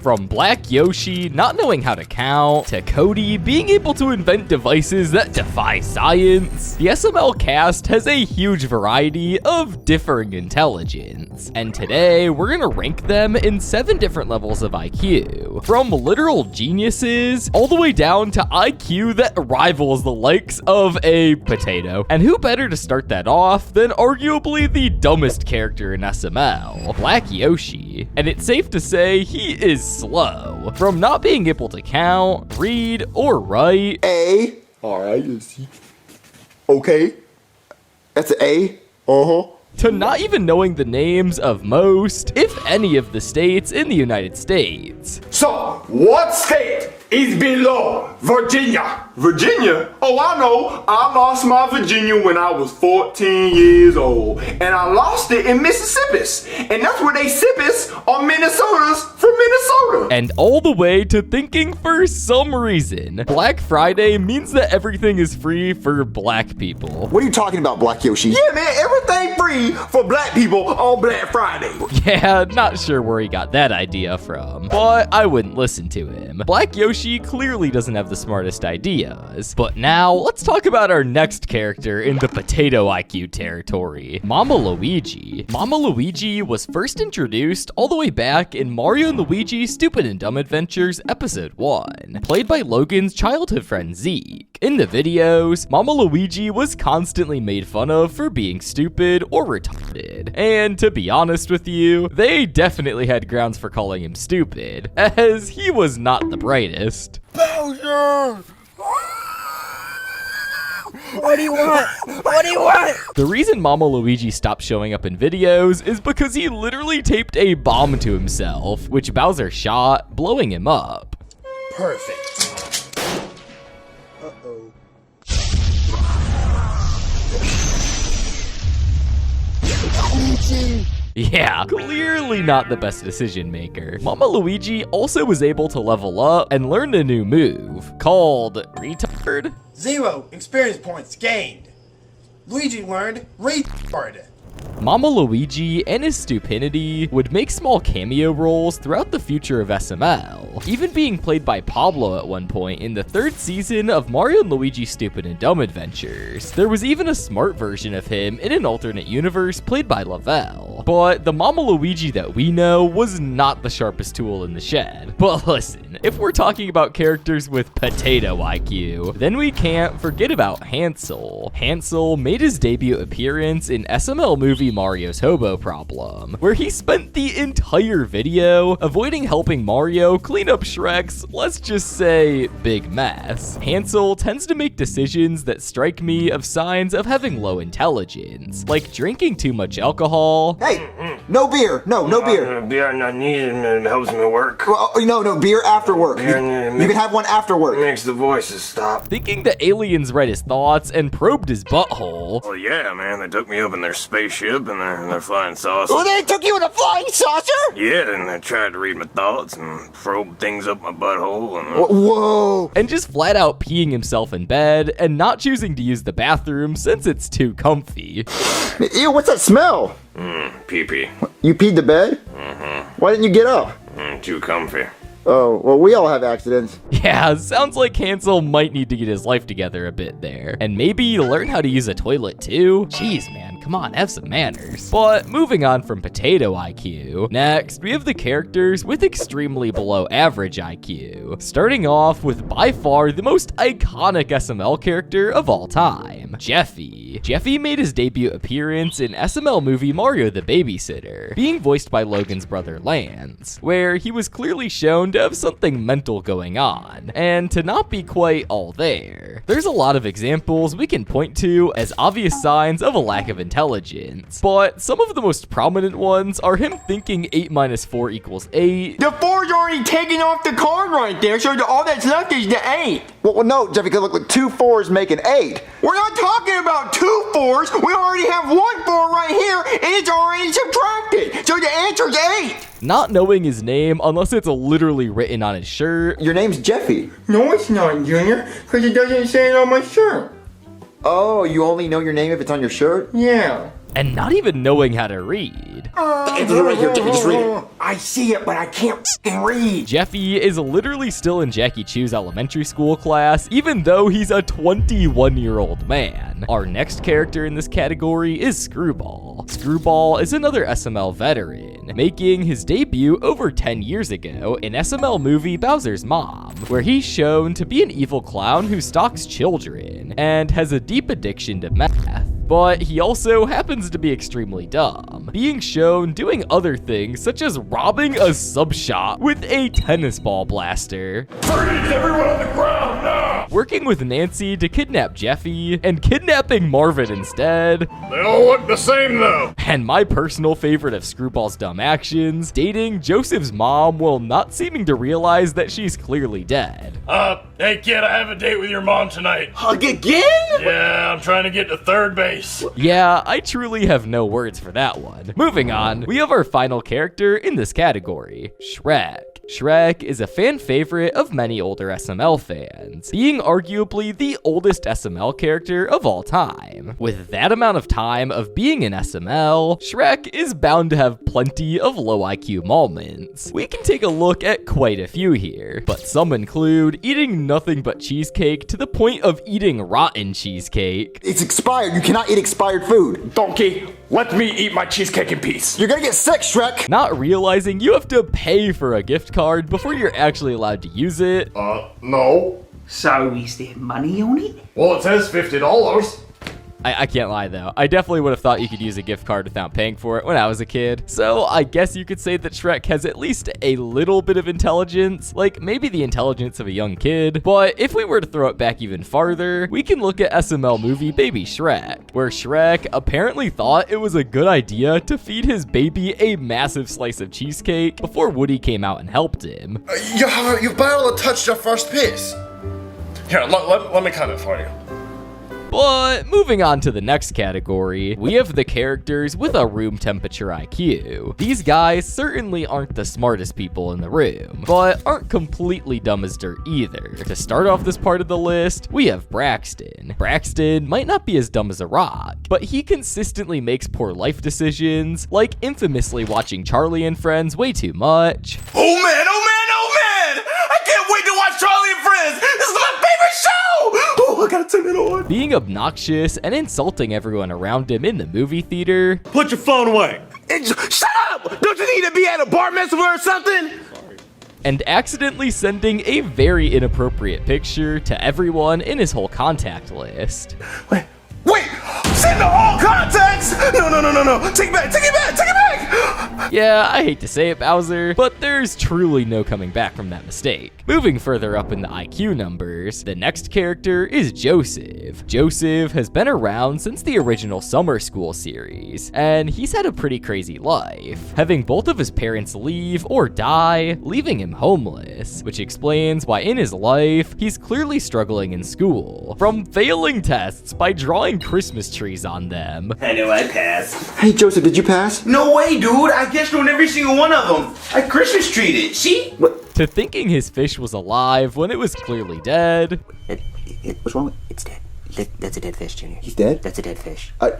From Black Yoshi not knowing how to count, to Cody being able to invent devices that defy science, the SML cast has a huge variety of differing intelligence. And today, we're gonna rank them in 7 different levels of IQ. From literal geniuses, all the way down to IQ that rivals the likes of a potato. And who better to start that off than arguably the dumbest character in SML, Black Yoshi. And it's safe to say he is slow. From not being able to count, read, or write. A. Alright, let's see. Okay. That's an A. Uh-huh. To not even knowing the names of most, if any, of the states in the United States. So, what state is below Virginia? Virginia? Oh, I know. I lost my Virginia when I was 14 years old. And I lost it in Mississippi. And that's where they sippis on Minnesota's from Minnesota. And all the way to thinking for some reason, Black Friday means that everything is free for black people. What are you talking about, Black Yoshi? Yeah, man, everything free for black people on Black Friday. Yeah, not sure where he got that idea from, but I wouldn't listen to him. Black Yoshi clearly doesn't have the smartest ideas. But now, let's talk about our next character in the potato IQ territory, Mama Luigi. Mama Luigi was first introduced all the way back in Mario & Luigi Stupid and Dumb Adventures Episode 1, played by Logan's childhood friend Zeke. In the videos, Mama Luigi was constantly made fun of for being stupid or retarded. And to be honest with you, they definitely had grounds for calling him stupid, as he was not the brightest. Bowser! What do you want? What do you want? The reason Mama Luigi stopped showing up in videos is because he literally taped a bomb to himself, which Bowser shot, blowing him up. Perfect. Uh-oh. Yeah, clearly not the best decision maker. Mama Luigi also was able to level up and learn a new move called Retard. 0 experience points gained. Luigi learned retard. Mama Luigi and his stupidity would make small cameo roles throughout the future of SML, even being played by Pablo at one point in the 3rd season of Mario & Luigi Stupid and Dumb Adventures. There was even a smart version of him in an alternate universe played by Lavelle. But the Mama Luigi that we know was not the sharpest tool in the shed. But listen, if we're talking about characters with potato IQ, then we can't forget about Hansel. Hansel made his debut appearance in SML movie Mario's Hobo Problem, where he spent the entire video avoiding helping Mario clean up Shrek's, let's just say, big mess. Hansel tends to make decisions that strike me of signs of having low intelligence, like drinking too much alcohol. Hey, no beer. No beer. Beer not needed, it helps me work. Well, no, beer after work. You can have one after work. Makes the voices stop. Thinking that aliens read his thoughts and probed his butthole. Well, yeah, man, they took me up in their spaceship and their flying saucer. Oh, they took you in a flying saucer? Yeah, and they tried to read my thoughts and probe things up my butthole and... Whoa! And just flat out peeing himself in bed and not choosing to use the bathroom since it's too comfy. Ew, what's that smell? Pee-pee. You peed the bed? Why didn't you get up? Too comfy. Oh, well, we all have accidents. Yeah, sounds like Hansel might need to get his life together a bit there. And maybe learn how to use a toilet too? Jeez, man, come on, have some manners. But moving on from potato IQ, next we have the characters with extremely below average IQ. Starting off with by far the most iconic SML character of all time, Jeffy. Jeffy made his debut appearance in SML movie Mario the Babysitter, being voiced by Logan's brother Lance, where he was clearly shown to have something mental going on, and to not be quite all there. There's a lot of examples we can point to as obvious signs of a lack of intelligence, but some of the most prominent ones are him thinking 8 minus 4 equals 8. The 4's already taken off the card right there, so all that's left is the 8. Well, no, Jeffy, because look, 2 4s make an 8. We're not talking about 2 4's. We already have 1 4 right here, and it's already subtracted. So the answer's 8. Not knowing his name unless it's literally written on his shirt. Your name's Jeffy. No, it's not, Junior, because it doesn't say it on my shirt. Oh, you only know your name if it's on your shirt? Yeah. and not even knowing how to read. It's right here, Jeffy, just read it. I see it, but I can't read. Jeffy is literally still in Jackie Chu's elementary school class, even though he's a 21-year-old man. Our next character in this category is Screwball. Screwball is another SML veteran, making his debut over 10 years ago in SML movie Bowser's Mom, where he's shown to be an evil clown who stalks children and has a deep addiction to meth. But he also happens to be extremely dumb, being shown doing other things such as robbing a sub shop with a tennis ball blaster. Freeze everyone on the ground now! Working with Nancy to kidnap Jeffy, and kidnapping Marvin instead. They all look the same though. And my personal favorite of Screwball's dumb actions, dating Joseph's mom while not seeming to realize that she's clearly dead. Hey kid, I have a date with your mom tonight. Again? Yeah, I'm trying to get to third base. Yeah, I truly have no words for that one. Moving on, we have our final character in this category, Shrek. Shrek is a fan favorite of many older SML fans, being arguably the oldest SML character of all time. With that amount of time of being in SML, Shrek is bound to have plenty of low IQ moments. We can take a look at quite a few here, but some include eating nothing but cheesecake to the point of eating rotten cheesecake. It's expired. You cannot eat expired food. Donkey, let me eat my cheesecake in peace. You're gonna get sick, Shrek. Not realizing you have to pay for a gift card before you're actually allowed to use it. No. So is there money on it? Well, it says $50. I can't lie though. I definitely would have thought you could use a gift card without paying for it when I was a kid. So I guess you could say that Shrek has at least a little bit of intelligence, like maybe the intelligence of a young kid. But if we were to throw it back even farther, we can look at SML movie Baby Shrek, where Shrek apparently thought it was a good idea to feed his baby a massive slice of cheesecake before Woody came out and helped him. You barely touched your first piece. Here, let me cut it for you. But moving on to the next category, we have the characters with a room temperature IQ. These guys certainly aren't the smartest people in the room, but aren't completely dumb as dirt either. To start off this part of the list, we have Braxton. Braxton might not be as dumb as a rock, but he consistently makes poor life decisions, like infamously watching Charlie and Friends way too much. Oh man, oh man, oh man! I can't wait to watch Charlie and Friends! This is my favorite show! Oh, I gotta turn it on. Being obnoxious and insulting everyone around him in the movie theater. Put your phone away. Shut up! Don't you need to be at a bar mitzvah or something? And accidentally sending a very inappropriate picture to everyone in his whole contact list. Wait! Send to all contacts! No. Take it back! Yeah, I hate to say it, Bowser, but there's truly no coming back from that mistake. Moving further up in the IQ numbers, the next character is Joseph. Joseph has been around since the original Summer School series, and he's had a pretty crazy life, having both of his parents leave or die, leaving him homeless, which explains why in his life, he's clearly struggling in school, from failing tests by drawing Christmas trees on them. I know I passed. Hey, Joseph, did you pass? No way, dude. I guessed on every single one of them. I Christmas treated. See? To thinking his fish was alive when it was clearly dead. What's wrong with it? It's dead. That's a dead fish, Junior. He's dead? That's a dead fish. I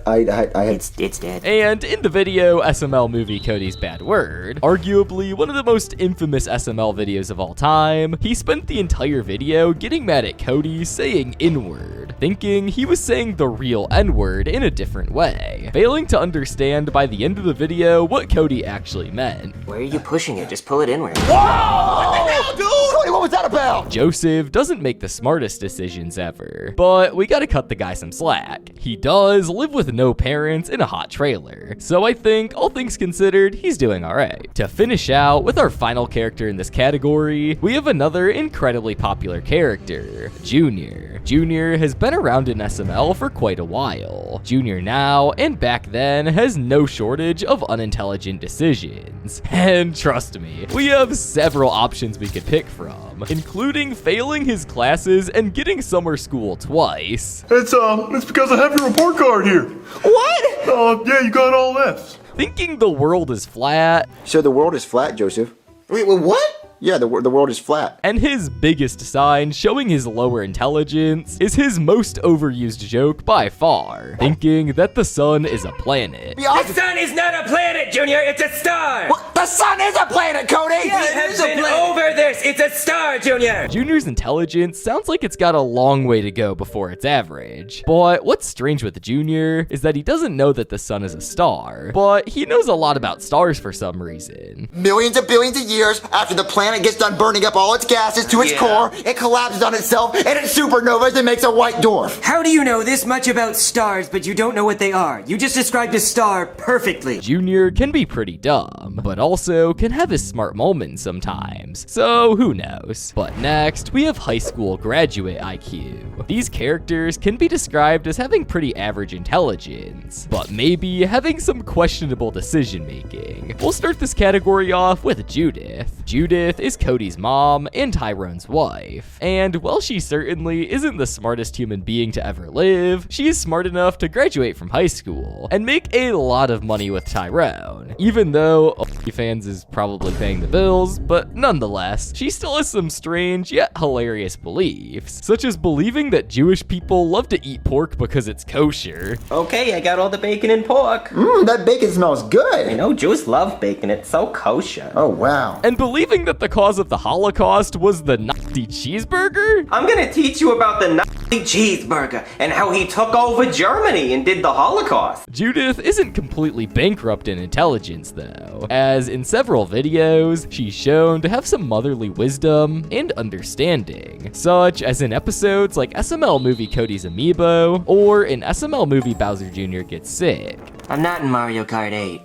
had... It's dead. And in the video, SML movie Cody's Bad Word, arguably one of the most infamous SML videos of all time, he spent the entire video getting mad at Cody saying N-word, thinking he was saying the real N-word in a different way, failing to understand by the end of the video what Cody actually meant. Why are you pushing it? Just pull it inward. Cody, what was that about? Joseph doesn't make the smartest decisions ever, but we gotta cut the guy some slack. He does live with no parents in a hot trailer, so I think, all things considered, he's doing alright. To finish out with our final character in this category, we have another incredibly popular character, Junior. Junior has been around in SML for quite a while. Junior now, and back then, has no shortage of unintelligent decisions. And trust me, we have several options we could pick from, including failing his classes and getting summer school twice. It's because I have your report card here. What? Yeah, you got all F's. Thinking the world is flat. So the world is flat, Joseph. Wait, what? Yeah, the world is flat. And his biggest sign showing his lower intelligence is his most overused joke by far, thinking that the sun is a planet. The sun is not a planet, Junior. It's a star. What? The sun is a planet, Cody! We have been over this. It's a star, Junior. Junior's intelligence sounds like it's got a long way to go before it's average. But what's strange with Junior is that he doesn't know that the sun is a star, but he knows a lot about stars for some reason. Millions of billions of years after the planet gets done burning up all its gases to its core, it collapses on itself and it supernovas and makes a white dwarf. How do you know this much about stars, but you don't know what they are? You just described a star perfectly. Junior can be pretty dumb, but also can have his smart moments sometimes, so who knows. But next, we have high school graduate IQ. These characters can be described as having pretty average intelligence, but maybe having some questionable decision making. We'll start this category off with Judith. Judith is Cody's mom and Tyrone's wife, and while she certainly isn't the smartest human being to ever live, she is smart enough to graduate from high school and make a lot of money with Tyrone, even though OnlyFans is probably paying the bills, but nonetheless, she still has some strange yet hilarious beliefs, such as believing that Jewish people love to eat pork because it's kosher. Okay, I got all the bacon and pork. That bacon smells good. I know, Jews love bacon. It's so kosher. Oh, wow. And believing that the cause of the Holocaust was the Nazi cheeseburger? I'm gonna teach you about the Nazi cheeseburger and how he took over Germany and did the Holocaust. Judith isn't completely bankrupt in intelligence though, as in several videos, she's shown to have some motherly wisdom and understanding, such as in episodes like SML movie Cody's Amiibo, or in SML movie Bowser Jr. Gets Sick. I'm not in Mario Kart 8.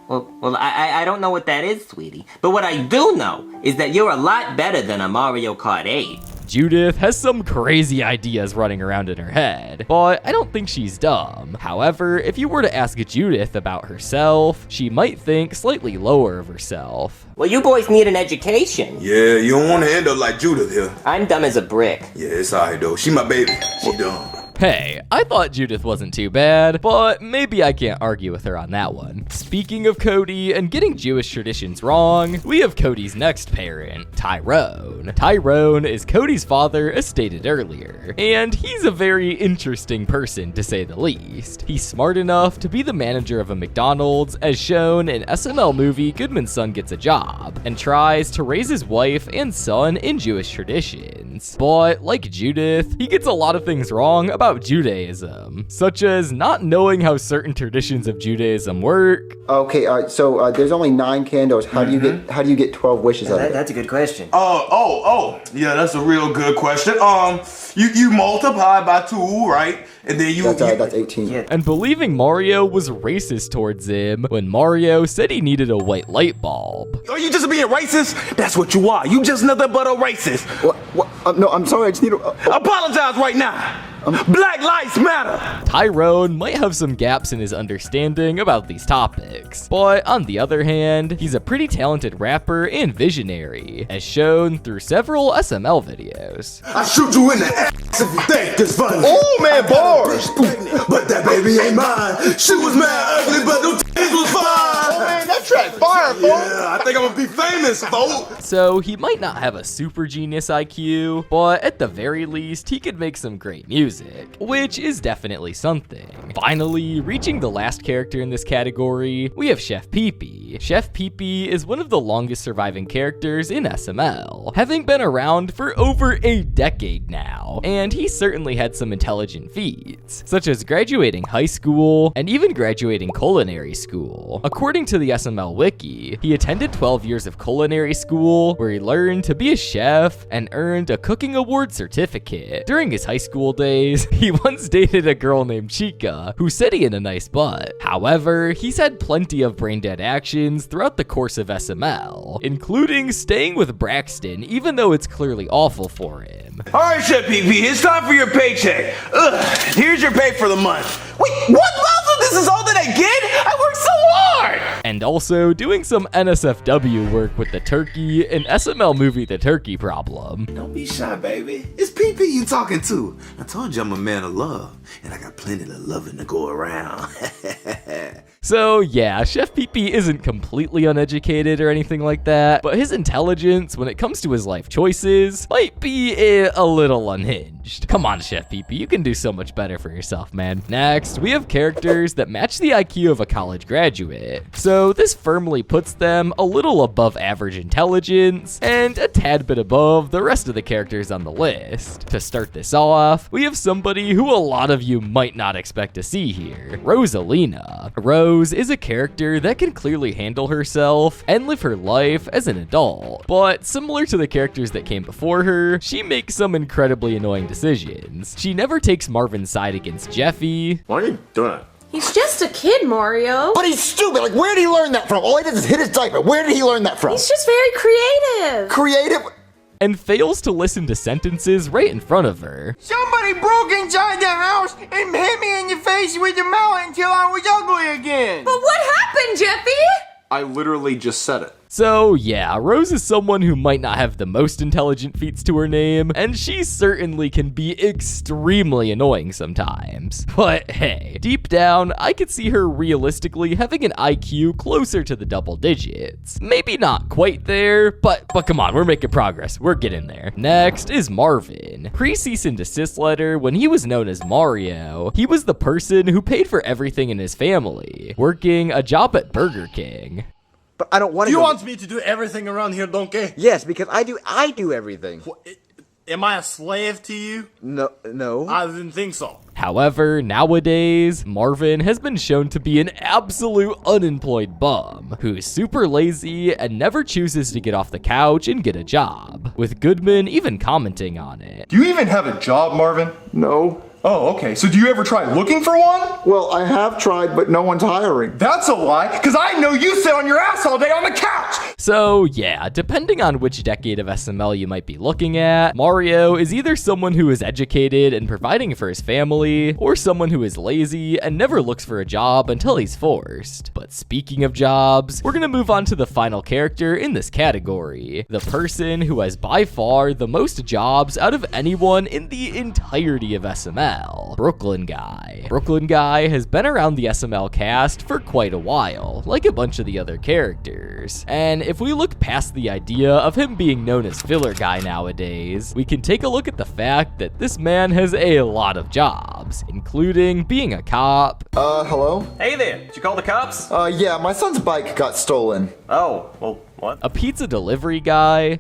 Well, I don't know what that is, sweetie. But what I do know is that you're a lot better than a Mario Kart 8. Judith has some crazy ideas running around in her head, but I don't think she's dumb. However, if you were to ask Judith about herself, she might think slightly lower of herself. Well, you boys need an education. Yeah, you don't want to end up like Judith here. I'm dumb as a brick. Yeah, it's alright though. She my baby. She dumb. Hey, I thought Judith wasn't too bad, but maybe I can't argue with her on that one. Speaking of Cody and getting Jewish traditions wrong, we have Cody's next parent, Tyrone. Tyrone is Cody's father, as stated earlier, and he's a very interesting person to say the least. He's smart enough to be the manager of a McDonald's, as shown in SML movie Goodman's Son Gets a Job, and tries to raise his wife and son in Jewish traditions. But like Judith, he gets a lot of things wrong about Judaism, such as not knowing how certain traditions of Judaism work. Okay, so there's only 9 candles. How do you get 12 wishes out of it? That's a good question. Yeah, that's a real good question. You multiply by 2, right? And then that's 18. Yeah. And believing Mario was racist towards him when Mario said he needed a white light bulb. Are you just being racist? That's what you are. You just nothing but a racist. What? No, I'm sorry. I just need to... Apologize right now. Black lives matter. Tyrone might have some gaps in his understanding about these topics, but on the other hand, he's a pretty talented rapper and visionary, as shown through several SML videos. I shoot you in the ass if you think it's funny. Oh man, bars. But that baby ain't mine. She was mad ugly, but them titties was fine. Oh man, that track fire, folks. Yeah, I think I'm gonna be famous, folks. So he might not have a super genius IQ, but at the very least, he could make some great music, which is definitely something. Finally, reaching the last character in this category, we have Chef Pee-Pee. Chef Pee-Pee is one of the longest surviving characters in SML, having been around for over a decade now, and he certainly had some intelligent feats, such as graduating high school and even graduating culinary school. According to the SML wiki, he attended 12 years of culinary school, where he learned to be a chef and earned a cooking award certificate. During his high school days, he once dated a girl named Chica, who said he had a nice butt. However, he's had plenty of brain-dead actions throughout the course of SML, including staying with Braxton even though it's clearly awful for him. Alright, Chef PP, it's time for your paycheck. Here's your pay for the month. Wait, what? Bowser? This is all that I get? I worked so hard. and also doing some NSFW work with the turkey in SML movie The Turkey Problem. Don't be shy, baby. It's PP you talking to. I told you I'm a man of love, and I got plenty of loving to go around. So yeah, Chef Pee-Pee isn't completely uneducated or anything like that, but his intelligence when it comes to his life choices might be a little unhinged. Come on, Chef Pee-Pee, you can do so much better for yourself, man. Next, we have characters that match the IQ of a college graduate. So this firmly puts them a little above average intelligence and a tad bit above the rest of the characters on the list. To start this off, we have somebody who a lot of you might not expect to see here, Rosalina. Rose is a character that can clearly handle herself and live her life as an adult, but similar to the characters that came before her, she makes some incredibly annoying decisions. She never takes Marvin's side against Jeffy. Why are you doing that? He's just a kid, Mario. But he's stupid. Like, where did he learn that from? All he does is hit his diaper. Where did he learn that from? He's just very creative. Creative? And fails to listen to sentences right in front of her. Somebody broke inside the house and hit me in the face with a mallet until I was ugly again. But what happened, Jeffy? I literally just said it. So yeah, Rose is someone who might not have the most intelligent feats to her name, and she certainly can be extremely annoying sometimes. But hey, deep down, I could see her realistically having an IQ closer to the double digits. Maybe not quite there, but come on, we're making progress. We're getting there. Next is Marvin. Pre-cease and desist letter, when he was known as Mario, he was the person who paid for everything in his family, working a job at Burger King. But I don't want to. You want me to do everything around here, donkey? Yes, because I do everything. Am I a slave to you? No. I didn't think so. However, nowadays, Marvin has been shown to be an absolute unemployed bum, who's super lazy and never chooses to get off the couch and get a job, with Goodman even commenting on it. Do you even have a job, Marvin? No. Oh, okay. So do you ever try looking for one? Well, I have tried, but no one's hiring. That's a lie, because I know you sit on your ass all day on the couch! So yeah, depending on which decade of SML you might be looking at, Mario is either someone who is educated and providing for his family, or someone who is lazy and never looks for a job until he's forced. But speaking of jobs, we're gonna move on to the final character in this category, the person who has by far the most jobs out of anyone in the entirety of SML. Brooklyn Guy. Brooklyn Guy has been around the SML cast for quite a while, like a bunch of the other characters. And if we look past the idea of him being known as Filler Guy nowadays, we can take a look at the fact that this man has a lot of jobs, including being a cop. Hello? Hey there, did you call the cops? Yeah, my son's bike got stolen. Oh, well, what? A pizza delivery guy.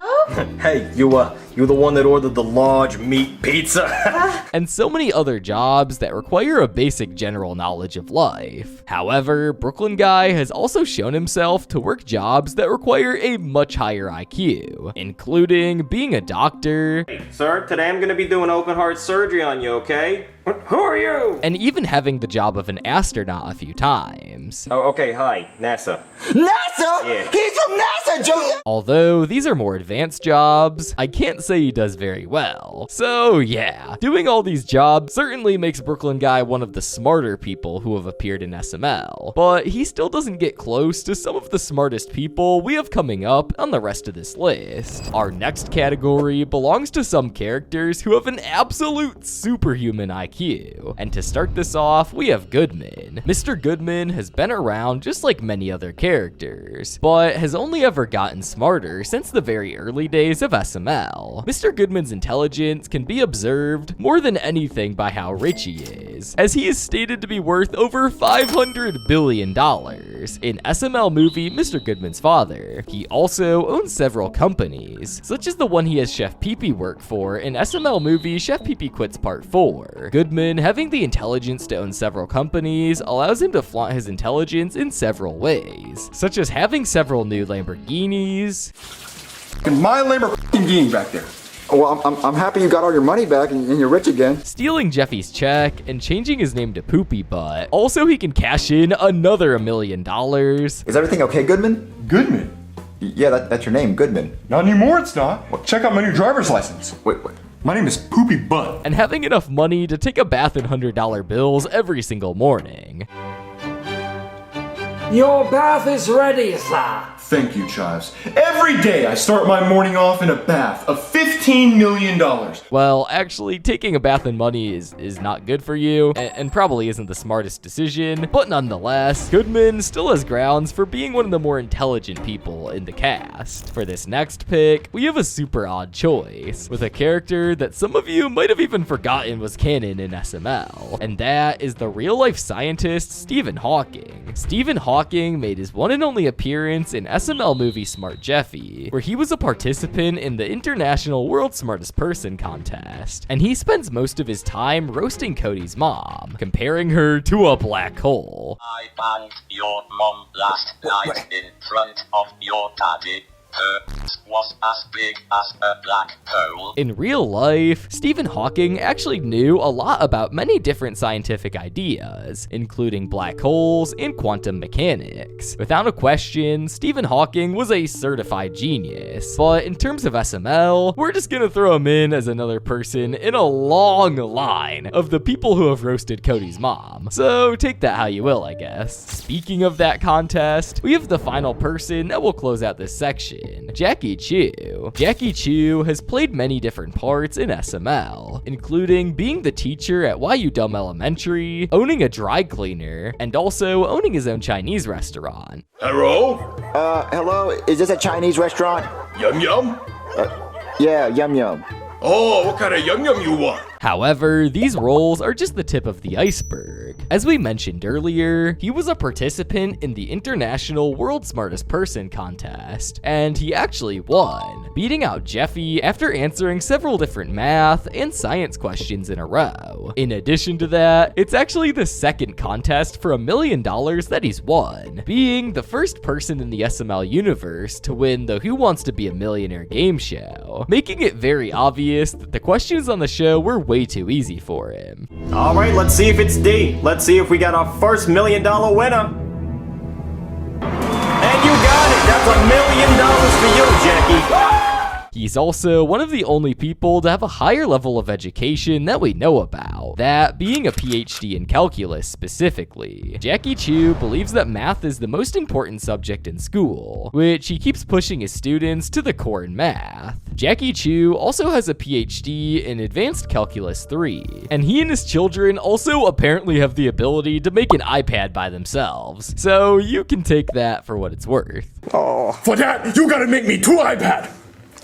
Hey, you the one that ordered the large meat pizza? And so many other jobs that require a basic general knowledge of life. However, Brooklyn Guy has also shown himself to work jobs that require a much higher IQ, including being a doctor. Hey, sir, today I'm gonna be doing open heart surgery on you, okay? Who are you? And even having the job of an astronaut a few times. Oh, okay, hi, NASA. NASA? Yeah. He's from NASA, Joe! Although these are more advanced jobs, I can't say he does very well. So yeah, doing all these jobs certainly makes Brooklyn Guy one of the smarter people who have appeared in SML, but he still doesn't get close to some of the smartest people we have coming up on the rest of this list. Our next category belongs to some characters who have an absolute superhuman IQ. And to start this off, we have Goodman. Mr. Goodman has been around just like many other characters, but has only ever gotten smarter since the very early days of SML. Mr. Goodman's intelligence can be observed more than anything by how rich he is, as he is stated to be worth over $500 billion. In SML movie Mr. Goodman's Father, he also owns several companies, such as the one he has Chef Pee-Pee work for in SML movie Chef Pee-Pee Quits Part 4. Goodman having the intelligence to own several companies allows him to flaunt his intelligence in several ways, such as having several new Lamborghinis. My Lamborghini back there. Well, I'm happy you got all your money back and you're rich again. Stealing Jeffy's check and changing his name to Poopy Butt. Also, he can cash in another $1 million. Is everything okay, Goodman? Goodman? Yeah, that's your name, Goodman. Not anymore, it's not. Well, check out my new driver's license. Wait. My name is Poopy Butt. And having enough money to take a bath in $100 bills every single morning. Your bath is ready, sir. Thank you, Chives. Every day I start my morning off in a bath of $15 million. Well, actually, taking a bath in money is not good for you, and probably isn't the smartest decision, but nonetheless, Goodman still has grounds for being one of the more intelligent people in the cast. For this next pick, we have a super odd choice, with a character that some of you might have even forgotten was canon in SML, and that is the real-life scientist Stephen Hawking. Stephen Hawking made his one and only appearance in SML movie Smart Jeffy, where he was a participant in the International World's Smartest Person contest, and he spends most of his time roasting Cody's mom, comparing her to a black hole. I banged your mom last night in front of your daddy. Her was as big as a black hole. In real life, Stephen Hawking actually knew a lot about many different scientific ideas, including black holes and quantum mechanics. Without a question, Stephen Hawking was a certified genius. But in terms of SML, we're just gonna throw him in as another person in a long line of the people who have roasted Cody's mom. So take that how you will, I guess. Speaking of that contest, we have the final person that will close out this section. Jackie Chu. Jackie Chu has played many different parts in SML, including being the teacher at YU Dumb Elementary, owning a dry cleaner, and also owning his own Chinese restaurant. Hello? Hello? Is this a Chinese restaurant? Yum yum? Yeah, yum yum. Oh, what kind of yum yum you want? However, these roles are just the tip of the iceberg. As we mentioned earlier, he was a participant in the International World's Smartest Person contest, and he actually won, beating out Jeffy after answering several different math and science questions in a row. In addition to that, it's actually the second contest for $1 million that he's won, being the first person in the SML universe to win the Who Wants to Be a Millionaire game show, making it very obvious that the questions on the show were way too easy for him. All right, let's see if it's D. Let's see if we got our first $1 million winner. And you got it. That's $1 million for you, Jackie. He's also one of the only people to have a higher level of education that we know about, that being a PhD in calculus specifically. Jackie Chu believes that math is the most important subject in school, which he keeps pushing his students to the core in math. Jackie Chu also has a PhD in Advanced Calculus 3, and he and his children also apparently have the ability to make an iPad by themselves, so you can take that for what it's worth. Oh. For that, you gotta make me 2 iPad!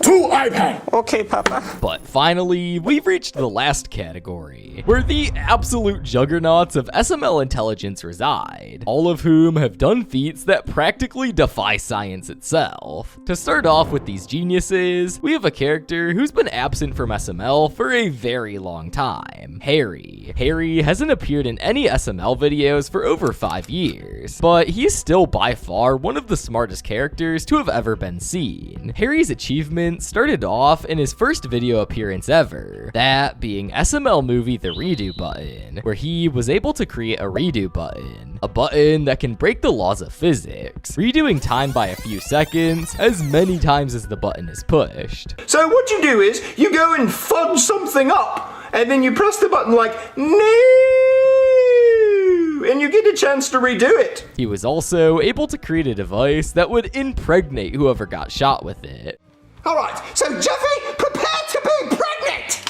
2 iPad! Okay, Papa. But finally, we've reached the last category, where the absolute juggernauts of SML intelligence reside, all of whom have done feats that practically defy science itself. To start off with these geniuses, we have a character who's been absent from SML for a very long time, Harry. Harry hasn't appeared in any SML videos for over 5 years, but he's still by far one of the smartest characters to have ever been seen. Harry's achievement started off in his first video appearance ever, that being SML movie The Redo Button, where he was able to create a redo button, a button that can break the laws of physics, redoing time by a few seconds as many times as the button is pushed. So what you do is, you go and fudge something up, and then you press the button like, no, and you get a chance to redo it. He was also able to create a device that would impregnate whoever got shot with it. All right, so Jeffy, prepare to be pregnant!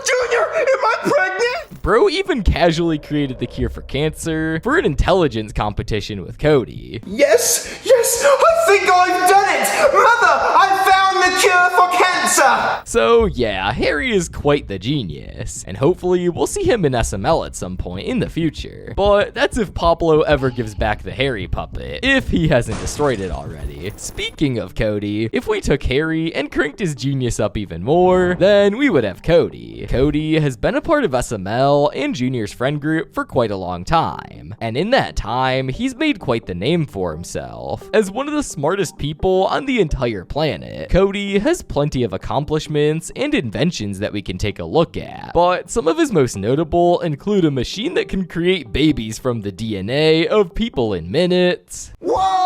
Junior, am I pregnant? Bro even casually created the cure for cancer for an intelligence competition with Cody. Yes, I think I've done it! Mother, I found the cure for cancer! So yeah, Harry is quite the genius, and hopefully we'll see him in SML at some point in the future. But that's if Pablo ever gives back the Harry puppet, if he hasn't destroyed it already. Speaking of Cody, if we took Harry and cranked his genius up even more, then we would have Cody. Cody has been a part of SML and Junior's friend group for quite a long time, and in that time, he's made quite the name for himself. As one of the smartest people on the entire planet, Cody has plenty of accomplishments accomplishments and inventions that we can take a look at, but some of his most notable include a machine that can create babies from the DNA of people in minutes. Whoa!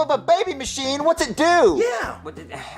A baby machine? What's it do? Yeah.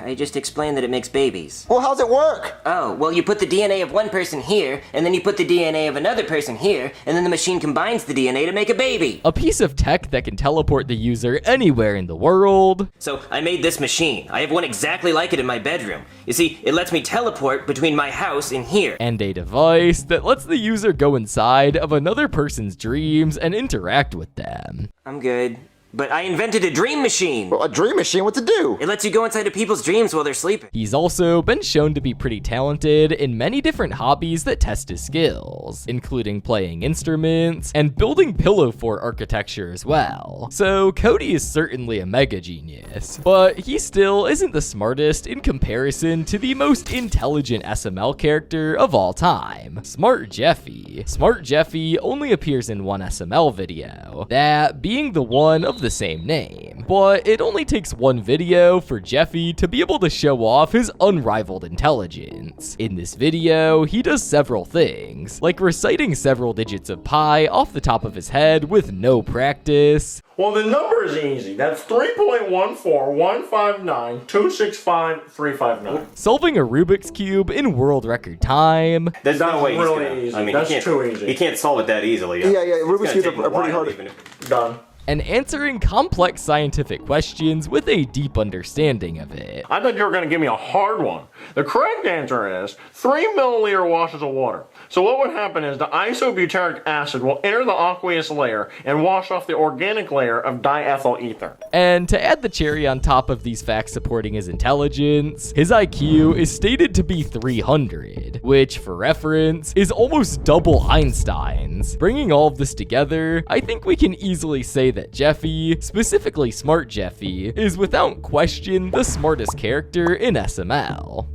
I just explained that it makes babies. Well, how's it work? Oh, well, you put the DNA of one person here, and then you put the DNA of another person here, and then the machine combines the DNA to make a baby. A piece of tech that can teleport the user anywhere in the world. So I made this machine. I have one exactly like it in my bedroom. You see, it lets me teleport between my house and here. And a device that lets the user go inside of another person's dreams and interact with them. I'm good. But I invented a dream machine. Well, a dream machine? What's it do? It lets you go inside of people's dreams while they're sleeping. He's also been shown to be pretty talented in many different hobbies that test his skills, including playing instruments and building pillow fort architecture as well. So Cody is certainly a mega genius, but he still isn't the smartest in comparison to the most intelligent SML character of all time, Smart Jeffy. Smart Jeffy only appears in one SML video, that being the one of the same name, but it only takes one video for Jeffy to be able to show off his unrivaled intelligence. In this video, he does several things, like reciting several digits of pi off the top of his head with no practice. Well, the number is easy. That's 3.14159265359. Solving a Rubik's Cube in world record time. There's no way he's really gonna, easy. I mean, That's he can't, too easy. He can't solve it that easily. Yeah, Rubik's Cubes are pretty hard. Done. And answering complex scientific questions with a deep understanding of it. I thought you were going to give me a hard one. The correct answer is 3 milliliter washes of water. So what would happen is the isobutyric acid will enter the aqueous layer and wash off the organic layer of diethyl ether. And to add the cherry on top of these facts supporting his intelligence, his IQ is stated to be 300, which for reference is almost double Einstein's. Bringing all of this together, I think we can easily say that Jeffy, specifically Smart Jeffy, is without question the smartest character in SML.